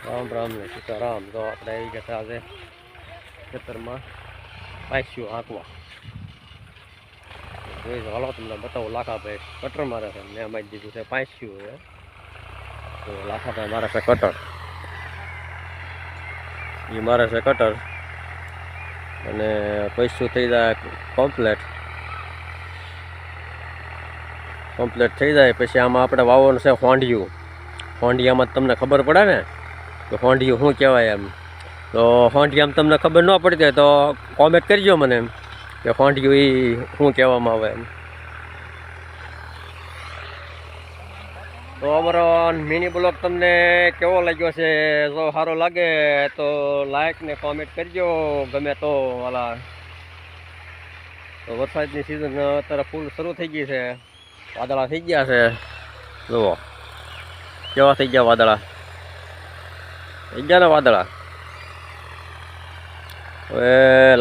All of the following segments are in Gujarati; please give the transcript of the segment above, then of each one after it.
રામ રામ ને સીતારામ. તો આપણે આવી ગયા આજે ખેતરમાં પાયસ્યું હાંકવા. જોઈ હાલો તમને બતાવું. લાખાભાઈ કટર મારે છે, મેં મારી દીધું છે પાયસ્યું છે. તો લાખાભાઈ મારે છે કટર, એ મારે છે કટર, અને પૈસું થઈ જાય કમ્પ્લેટ થઈ જાય પછી આમાં આપણે વાવવાનું છે હોંડિયું. હોંડિયામાં તમને ખબર પડે ને કે હોંડિયું શું કહેવાય એમ. તો હોંડિયામાં તમને ખબર ન પડતી હોય તો કોમેન્ટ કરજો મને એમ કે હોંડિયું એ શું કહેવામાં આવે એમ. તો અમારો મિની બ્લોગ તમને કેવો લાગ્યો છે? જો સારો લાગે તો લાઈક ને કોમેન્ટ કરજો, ગમે તો વાલા. તો વરસાદની સિઝન અત્યારે ફૂલ શરૂ થઈ ગઈ છે, વાદળા થઈ ગયા છે. જુઓ કેવા થઈ ગયા વાદળા, થઈ ગયા ને વાદળા. હવે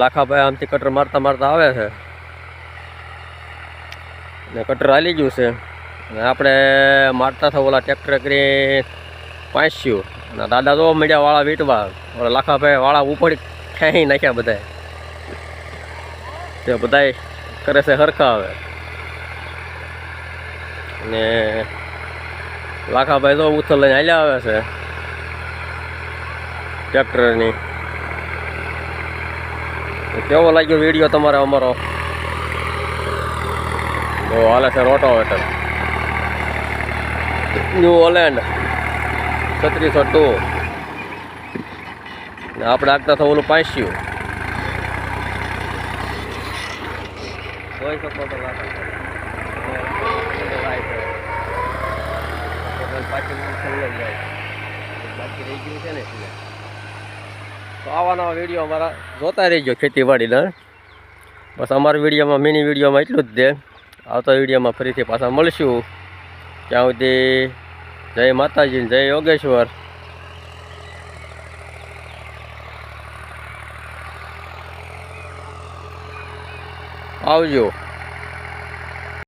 લાખાભાઈ આમથી કટર મારતા મારતા આવે છે ને કટર હાલી ગયું છે. અને આપણે મારતા થા ઓલા ટ્રેક્ટર કરી પાસ્યું અને દાદા તો મળ્યા વાળા વીટવા. ઓલા લાખાભાઈ વાળા ઉપડી ખેંચી નાખ્યા બધાય. તે બધાય કરે છે હરખા આવે. ને લાખાભાઈ તો ઉથલ લઈને હાલ્યા આવે છે ટ્રેક્ટરની. કેવો લાગ્યો વિડીયો તમારે અમારો? તો હાલે છે રોટાવેટર ન્યૂ હોલેન્ડ 3602 ને આપણે આગતા તો ઓલું પાસ્યું. જોઈ શકો તો બાકી રહી ગયું છે ને. તો આવા નવા વિડીયો અમારા જોતા રહીજો ખેતીવાડીના. બસ અમારા વિડીયોમાં મિની વિડીયોમાં એટલું જ દે. આવતા વિડીયોમાં ફરીથી પાછા મળશું. ત્યાં સુધી જય માતાજી, જય યોગેશ્વર. આવજો.